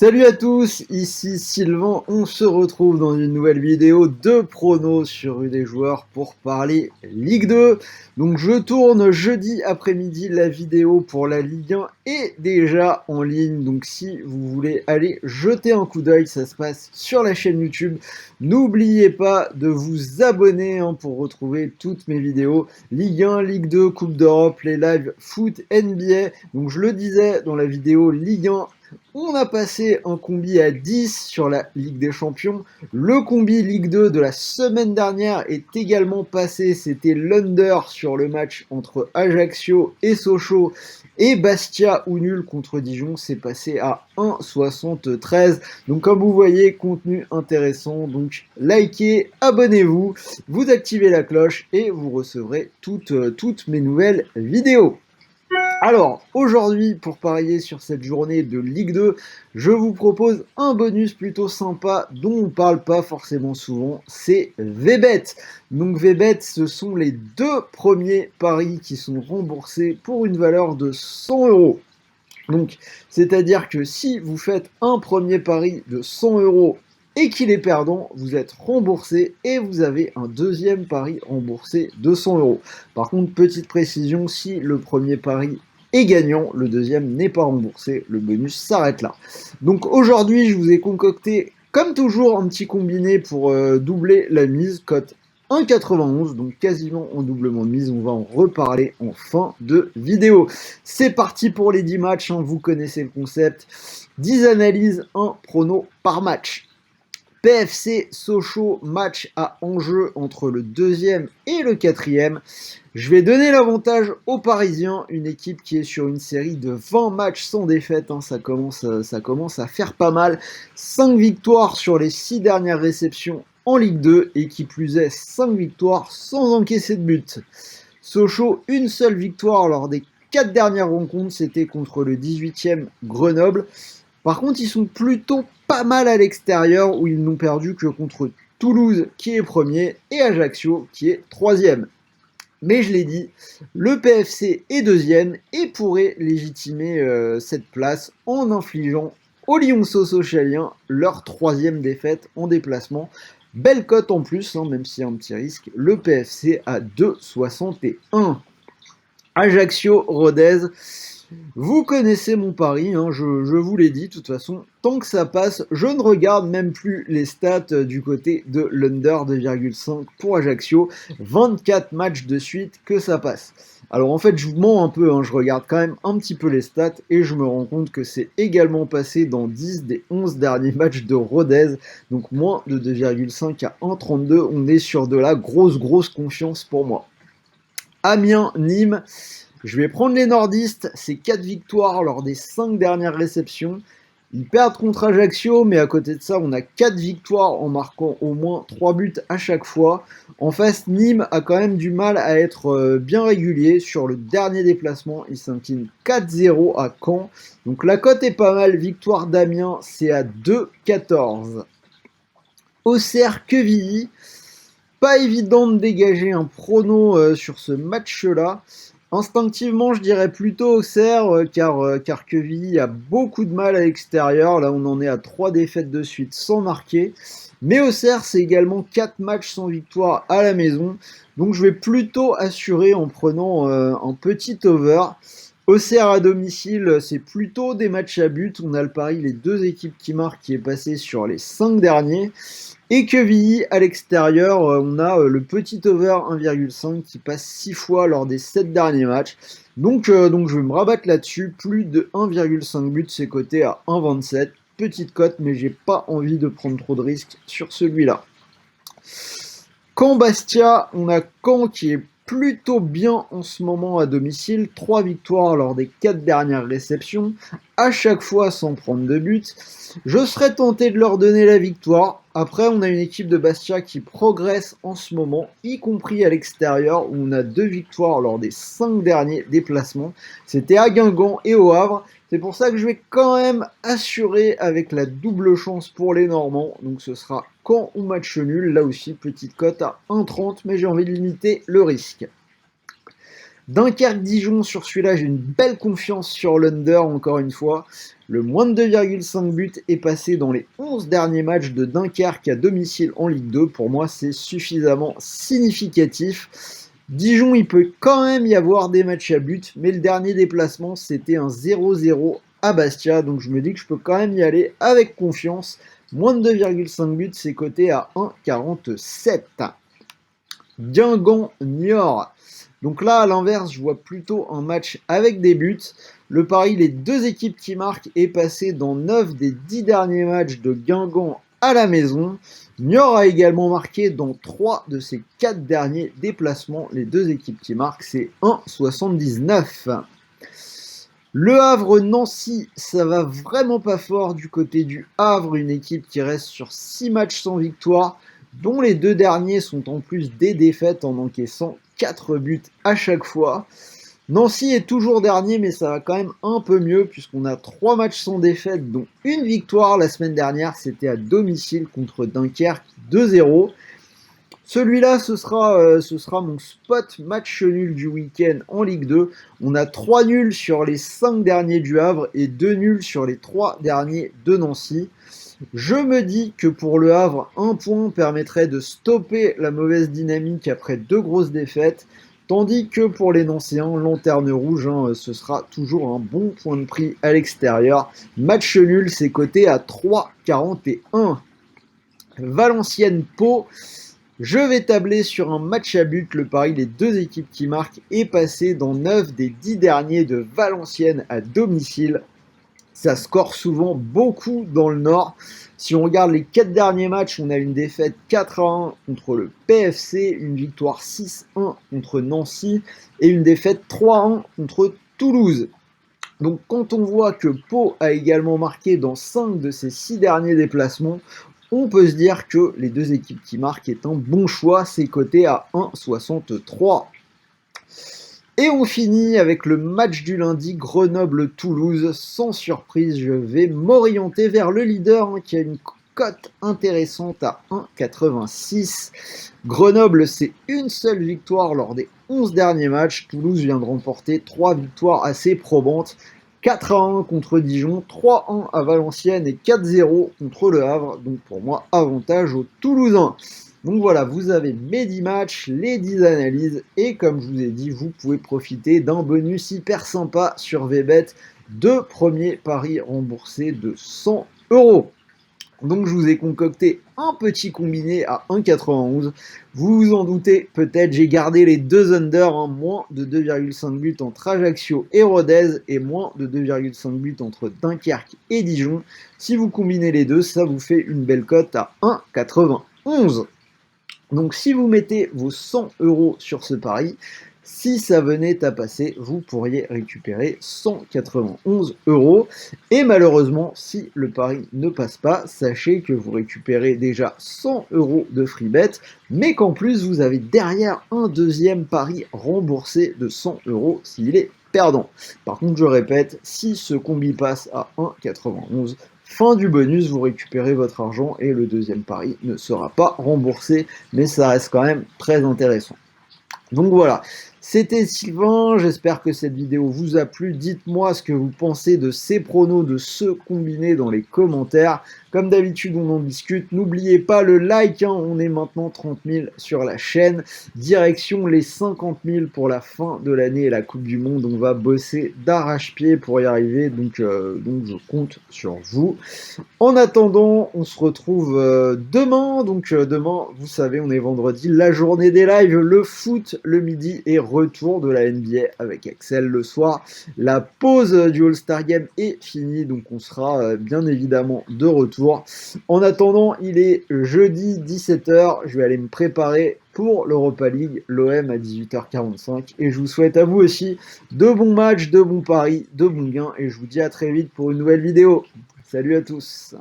Salut à tous, ici Sylvain, on se retrouve dans une nouvelle vidéo de pronos sur U des joueurs pour parler Ligue 2. Donc je tourne jeudi après-midi la vidéo pour la Ligue 1 est déjà en ligne. Donc si vous voulez aller jeter un coup d'œil, ça se passe sur la chaîne YouTube. N'oubliez pas de vous abonner pour retrouver toutes mes vidéos Ligue 1, Ligue 2, Coupe d'Europe, les lives foot, NBA. Donc je le disais dans la vidéo Ligue 1. On a passé un combi à 10 sur la Ligue des Champions. Le combi Ligue 2 de la semaine dernière est également passé. C'était l'under sur le match entre Ajaccio et Sochaux. Et Bastia ou nul contre Dijon, c'est passé à 1,73. Donc comme vous voyez, contenu intéressant. Donc likez, abonnez-vous, vous activez la cloche et vous recevrez toutes mes nouvelles vidéos. Alors, aujourd'hui, pour parier sur cette journée de Ligue 2, je vous propose un bonus plutôt sympa dont on ne parle pas forcément souvent, c'est VBet. Donc VBet, ce sont les deux premiers paris qui sont remboursés pour une valeur de 100 euros. Donc, c'est-à-dire que si vous faites un premier pari de 100 euros et qu'il est perdant, vous êtes remboursé et vous avez un deuxième pari remboursé de 100 euros. Par contre, petite précision, si le premier pari est gagnant, le deuxième n'est pas remboursé, le bonus s'arrête là. Donc aujourd'hui, je vous ai concocté, comme toujours, un petit combiné pour doubler la mise, cote 1,91, donc quasiment en doublement de mise, on va en reparler en fin de vidéo. C'est parti pour les 10 matchs, vous connaissez le concept, 10 analyses, 1 prono par match. PFC Sochaux, match à enjeu entre le deuxième et le quatrième. Je vais donner l'avantage aux Parisiens, une équipe qui est sur une série de 20 matchs sans défaite, ça commence à faire pas mal. 5 victoires sur les 6 dernières réceptions en Ligue 2 et qui plus est 5 victoires sans encaisser de but. Sochaux, une seule victoire lors des 4 dernières rencontres, c'était contre le 18e Grenoble. Par contre, ils sont plutôt pas mal à l'extérieur où ils n'ont perdu que contre Toulouse qui est premier et Ajaccio qui est troisième. Mais je l'ai dit, le PFC est deuxième et pourrait légitimer cette place en infligeant aux Lionceaux Sochaliens leur troisième défaite en déplacement. Belle cote en plus, même s'il y a un petit risque, le PFC à 2,61. Ajaccio-Rodez, vous connaissez mon pari, je vous l'ai dit, de toute façon, tant que ça passe, je ne regarde même plus les stats du côté de l'under 2,5 pour Ajaccio, 24 matchs de suite que ça passe. Alors en fait, je vous mens un peu, je regarde quand même un petit peu les stats et je me rends compte que c'est également passé dans 10 des 11 derniers matchs de Rodez, donc moins de 2,5 à 1,32, on est sur de la grosse confiance pour moi. Amiens-Nîmes, je vais prendre les nordistes, c'est 4 victoires lors des 5 dernières réceptions. Ils perdent contre Ajaccio, mais à côté de ça, on a 4 victoires en marquant au moins 3 buts à chaque fois. En face, Nîmes a quand même du mal à être bien régulier. Sur le dernier déplacement, ils s'inclinent 4-0 à Caen. Donc la cote est pas mal, victoire d'Amiens, c'est à 2,14. Auxerre-Quevilly, pas évident de dégager un prono sur ce match-là. Instinctivement, je dirais plutôt Auxerre, car Quevilly a beaucoup de mal à l'extérieur. Là, on en est à 3 défaites de suite sans marquer. Mais Auxerre, c'est également 4 matchs sans victoire à la maison. Donc je vais plutôt assurer en prenant un petit over. Auxerre à domicile, c'est plutôt des matchs à but. On a le pari, les deux équipes qui marquent, qui est passé sur les 5 derniers. Et Quevilly, à l'extérieur, on a le petit over 1,5 qui passe 6 fois lors des 7 derniers matchs. Donc je vais me rabattre là-dessus. Plus de 1,5 but, c'est coté à 1,27. Petite cote, mais j'ai pas envie de prendre trop de risques sur celui-là. Caen-Bastia, on a Caen qui est plutôt bien en ce moment à domicile. 3 victoires lors des 4 dernières réceptions, à chaque fois sans prendre de but. Je serais tenté de leur donner la victoire. Après, on a une équipe de Bastia qui progresse en ce moment, y compris à l'extérieur, où on a 2 victoires lors des 5 derniers déplacements. C'était à Guingamp et au Havre. C'est pour ça que je vais quand même assurer avec la double chance pour les Normands. Donc ce sera Caen ou match nul. Là aussi, petite cote à 1,30, mais j'ai envie de limiter le risque. Dunkerque-Dijon, sur celui-là, j'ai une belle confiance sur l'under, encore une fois. Le moins de 2,5 buts est passé dans les 11 derniers matchs de Dunkerque à domicile en Ligue 2. Pour moi, c'est suffisamment significatif. Dijon, il peut quand même y avoir des matchs à but, mais le dernier déplacement, c'était un 0-0 à Bastia, donc je me dis que je peux quand même y aller avec confiance. Moins de 2,5 buts, c'est coté à 1,47. Guingamp-Niort. Donc là, à l'inverse, je vois plutôt un match avec des buts. Le pari, les deux équipes qui marquent, est passé dans 9 des 10 derniers matchs de Guingamp à la maison. Niort a également marqué dans 3 de ses 4 derniers déplacements. Les deux équipes qui marquent, c'est 1,79. Le Havre-Nancy, ça va vraiment pas fort du côté du Havre, une équipe qui reste sur 6 matchs sans victoire, dont les 2 derniers sont en plus des défaites en encaissant 4 buts à chaque fois. Nancy est toujours dernier, mais ça va quand même un peu mieux puisqu'on a 3 matchs sans défaite, dont une victoire la semaine dernière, c'était à domicile contre Dunkerque 2-0. Celui-là, ce sera mon spot match nul du week-end en Ligue 2. On a 3 nuls sur les 5 derniers du Havre et 2 nuls sur les 3 derniers de Nancy. Je me dis que pour le Havre, un point permettrait de stopper la mauvaise dynamique après 2 grosses défaites, tandis que pour les Nancéens, lanterne rouge, ce sera toujours un bon point de prix à l'extérieur. Match nul, c'est coté à 3,41. Valenciennes-Pau. Je vais tabler sur un match à but. Le pari, les deux équipes qui marquent, est passé dans 9 des 10 derniers de Valenciennes à domicile. Ça score souvent beaucoup dans le Nord. Si on regarde les 4 derniers matchs, on a une défaite 4-1 contre le PFC, une victoire 6-1 contre Nancy et une défaite 3-1 contre Toulouse. Donc quand on voit que Pau a également marqué dans 5 de ses 6 derniers déplacements, on peut se dire que les deux équipes qui marquent est un bon choix, c'est coté à 1,63. Et on finit avec le match du lundi, Grenoble-Toulouse. Sans surprise, je vais m'orienter vers le leader qui a une cote intéressante à 1,86. Grenoble, c'est une seule victoire lors des 11 derniers matchs. Toulouse vient de remporter 3 victoires assez probantes. 4-1 contre Dijon, 3-1 à Valenciennes et 4-0 contre Le Havre. Donc pour moi, avantage aux Toulousains. Donc voilà, vous avez mes 10 matchs, les 10 analyses, et comme je vous ai dit, vous pouvez profiter d'un bonus hyper sympa sur VBet, 2 premiers paris remboursés de 100 €. Donc je vous ai concocté un petit combiné à 1,91. Vous vous en doutez peut-être, j'ai gardé les 2 under, moins de 2,5 buts entre Ajaccio et Rodez, et moins de 2,5 buts entre Dunkerque et Dijon. Si vous combinez les deux, ça vous fait une belle cote à 1,91. Donc si vous mettez vos 100 € sur ce pari, si ça venait à passer, vous pourriez récupérer 191 €. Et malheureusement, si le pari ne passe pas, sachez que vous récupérez déjà 100 € de free bet, mais qu'en plus vous avez derrière un deuxième pari remboursé de 100 € s'il est perdant. Par contre, je répète, si ce combi passe à 1,91, fin du bonus, vous récupérez votre argent et le deuxième pari ne sera pas remboursé, mais ça reste quand même très intéressant. Donc voilà, c'était Sylvain, j'espère que cette vidéo vous a plu. Dites-moi ce que vous pensez de ces pronos, de ce combiné dans les commentaires. Comme d'habitude, on en discute. N'oubliez pas le like, on est maintenant 30 000 sur la chaîne. Direction les 50 000 pour la fin de l'année et la Coupe du Monde. On va bosser d'arrache-pied pour y arriver, donc je compte sur vous. En attendant, on se retrouve demain. Donc demain, vous savez, on est vendredi, la journée des lives, le foot le midi et retour de la NBA avec Axel le soir. La pause du All-Star Game est finie, donc on sera bien évidemment de retour. En attendant, il est jeudi 17h, je vais aller me préparer pour l'Europa League, l'OM à 18h45, et je vous souhaite à vous aussi de bons matchs, de bons paris, de bons gains, et je vous dis à très vite pour une nouvelle vidéo. Salut à tous.